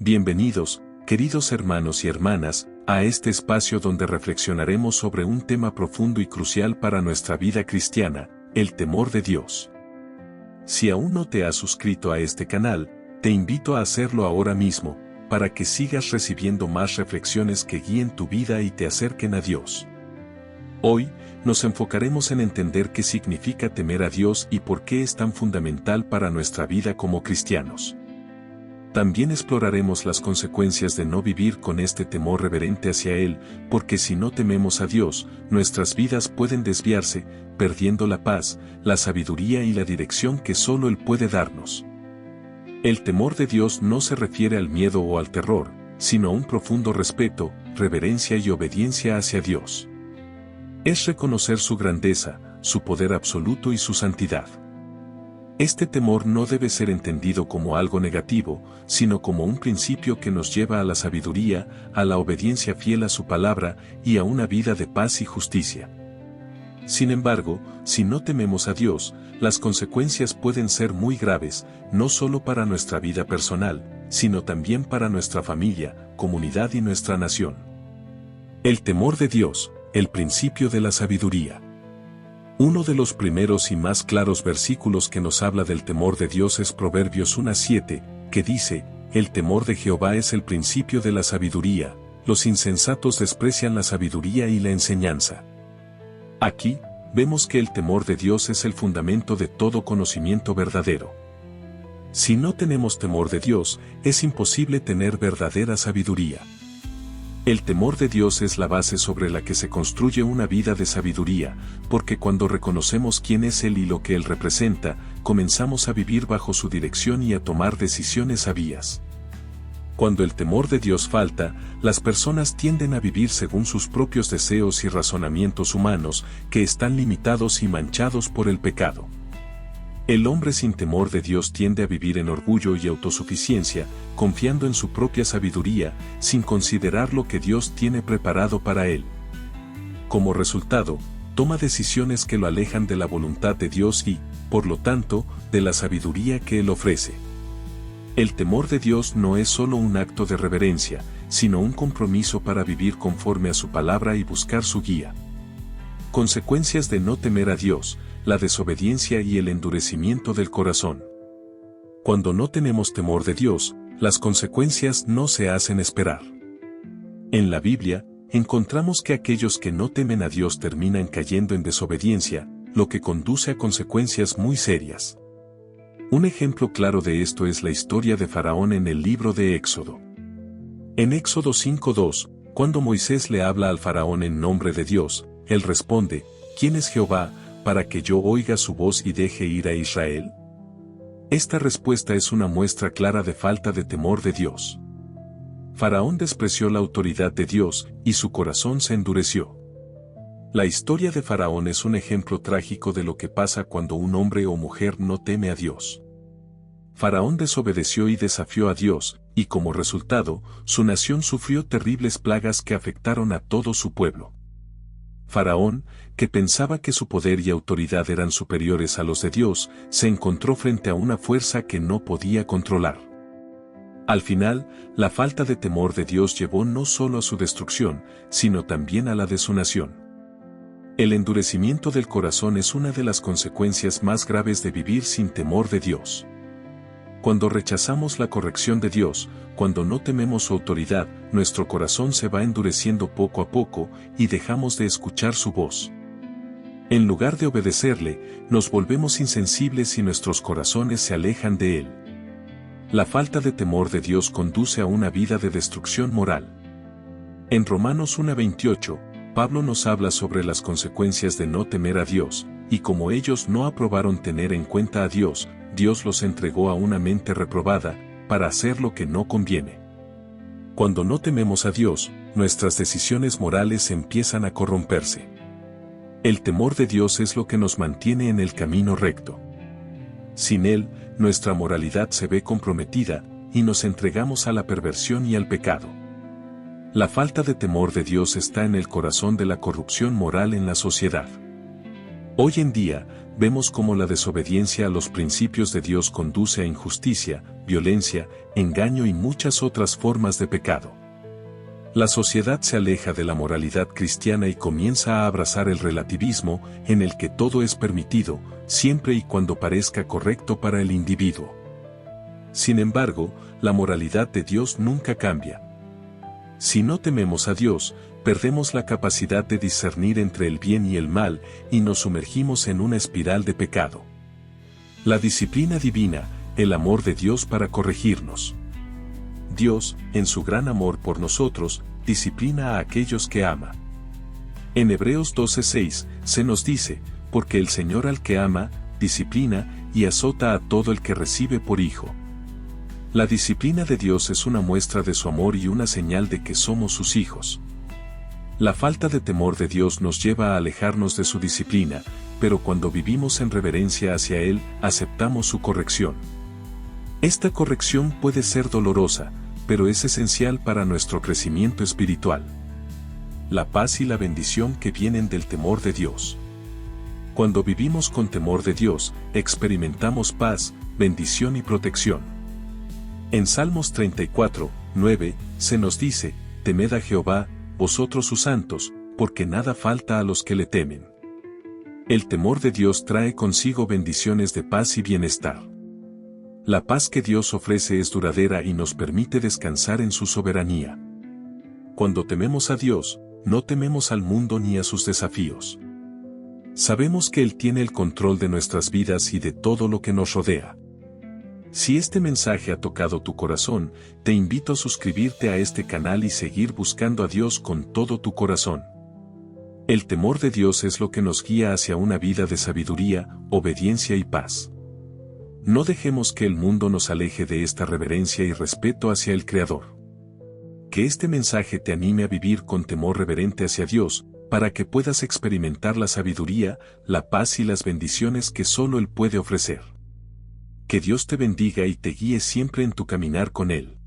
Bienvenidos, queridos hermanos y hermanas, a este espacio donde reflexionaremos sobre un tema profundo y crucial para nuestra vida cristiana, el temor de Dios. Si aún no te has suscrito a este canal, te invito a hacerlo ahora mismo, para que sigas recibiendo más reflexiones que guíen tu vida y te acerquen a Dios. Hoy, nos enfocaremos en entender qué significa temer a Dios y por qué es tan fundamental para nuestra vida como cristianos. También exploraremos las consecuencias de no vivir con este temor reverente hacia Él, porque si no tememos a Dios, nuestras vidas pueden desviarse, perdiendo la paz, la sabiduría y la dirección que solo Él puede darnos. El temor de Dios no se refiere al miedo o al terror, sino a un profundo respeto, reverencia y obediencia hacia Dios. Es reconocer su grandeza, su poder absoluto y su santidad. Este temor no debe ser entendido como algo negativo, sino como un principio que nos lleva a la sabiduría, a la obediencia fiel a su palabra y a una vida de paz y justicia. Sin embargo, si no tememos a Dios, las consecuencias pueden ser muy graves, no solo para nuestra vida personal, sino también para nuestra familia, comunidad y nuestra nación. El temor de Dios, el principio de la sabiduría. Uno de los primeros y más claros versículos que nos habla del temor de Dios es Proverbios 1:7, que dice, «El temor de Jehová es el principio de la sabiduría, los insensatos desprecian la sabiduría y la enseñanza». Aquí, vemos que el temor de Dios es el fundamento de todo conocimiento verdadero. Si no tenemos temor de Dios, es imposible tener verdadera sabiduría. El temor de Dios es la base sobre la que se construye una vida de sabiduría, porque cuando reconocemos quién es Él y lo que Él representa, comenzamos a vivir bajo su dirección y a tomar decisiones sabias. Cuando el temor de Dios falta, las personas tienden a vivir según sus propios deseos y razonamientos humanos, que están limitados y manchados por el pecado. El hombre sin temor de Dios tiende a vivir en orgullo y autosuficiencia, confiando en su propia sabiduría, sin considerar lo que Dios tiene preparado para él. Como resultado, toma decisiones que lo alejan de la voluntad de Dios y, por lo tanto, de la sabiduría que Él ofrece. El temor de Dios no es solo un acto de reverencia, sino un compromiso para vivir conforme a su palabra y buscar su guía. Consecuencias de no temer a Dios: la desobediencia y el endurecimiento del corazón. Cuando no tenemos temor de Dios, las consecuencias no se hacen esperar. En la Biblia, encontramos que aquellos que no temen a Dios terminan cayendo en desobediencia, lo que conduce a consecuencias muy serias. Un ejemplo claro de esto es la historia de Faraón en el libro de Éxodo. En Éxodo 5:2, cuando Moisés le habla al Faraón en nombre de Dios, él responde, «¿Quién es Jehová, para que yo oiga su voz y deje ir a Israel?» Esta respuesta es una muestra clara de falta de temor de Dios. Faraón despreció la autoridad de Dios, y su corazón se endureció. La historia de Faraón es un ejemplo trágico de lo que pasa cuando un hombre o mujer no teme a Dios. Faraón desobedeció y desafió a Dios, y como resultado, su nación sufrió terribles plagas que afectaron a todo su pueblo. Faraón, que pensaba que su poder y autoridad eran superiores a los de Dios, se encontró frente a una fuerza que no podía controlar. Al final, la falta de temor de Dios llevó no solo a su destrucción, sino también a la de su nación. El endurecimiento del corazón es una de las consecuencias más graves de vivir sin temor de Dios. Cuando rechazamos la corrección de Dios, cuando no tememos su autoridad, nuestro corazón se va endureciendo poco a poco y dejamos de escuchar su voz. En lugar de obedecerle, nos volvemos insensibles y nuestros corazones se alejan de Él. La falta de temor de Dios conduce a una vida de destrucción moral. En Romanos 1:28, Pablo nos habla sobre las consecuencias de no temer a Dios, y como ellos no aprobaron tener en cuenta a Dios, Dios los entregó a una mente reprobada, para hacer lo que no conviene. Cuando no tememos a Dios, nuestras decisiones morales empiezan a corromperse. El temor de Dios es lo que nos mantiene en el camino recto. Sin Él, nuestra moralidad se ve comprometida, y nos entregamos a la perversión y al pecado. La falta de temor de Dios está en el corazón de la corrupción moral en la sociedad. Hoy en día, vemos cómo la desobediencia a los principios de Dios conduce a injusticia, violencia, engaño y muchas otras formas de pecado. La sociedad se aleja de la moralidad cristiana y comienza a abrazar el relativismo, en el que todo es permitido, siempre y cuando parezca correcto para el individuo. Sin embargo, la moralidad de Dios nunca cambia. Si no tememos a Dios, perdemos la capacidad de discernir entre el bien y el mal y nos sumergimos en una espiral de pecado. La disciplina divina, el amor de Dios para corregirnos. Dios, en su gran amor por nosotros, disciplina a aquellos que ama. En Hebreos 12:6 se nos dice, porque el Señor al que ama, disciplina y azota a todo el que recibe por hijo. La disciplina de Dios es una muestra de su amor y una señal de que somos sus hijos. La falta de temor de Dios nos lleva a alejarnos de su disciplina, pero cuando vivimos en reverencia hacia Él, aceptamos su corrección. Esta corrección puede ser dolorosa, pero es esencial para nuestro crecimiento espiritual. La paz y la bendición que vienen del temor de Dios. Cuando vivimos con temor de Dios, experimentamos paz, bendición y protección. En Salmos 34:9, se nos dice, temed a Jehová, vosotros sus santos, porque nada falta a los que le temen. El temor de Dios trae consigo bendiciones de paz y bienestar. La paz que Dios ofrece es duradera y nos permite descansar en su soberanía. Cuando tememos a Dios, no tememos al mundo ni a sus desafíos. Sabemos que Él tiene el control de nuestras vidas y de todo lo que nos rodea. Si este mensaje ha tocado tu corazón, te invito a suscribirte a este canal y seguir buscando a Dios con todo tu corazón. El temor de Dios es lo que nos guía hacia una vida de sabiduría, obediencia y paz. No dejemos que el mundo nos aleje de esta reverencia y respeto hacia el Creador. Que este mensaje te anime a vivir con temor reverente hacia Dios, para que puedas experimentar la sabiduría, la paz y las bendiciones que solo Él puede ofrecer. Que Dios te bendiga y te guíe siempre en tu caminar con Él.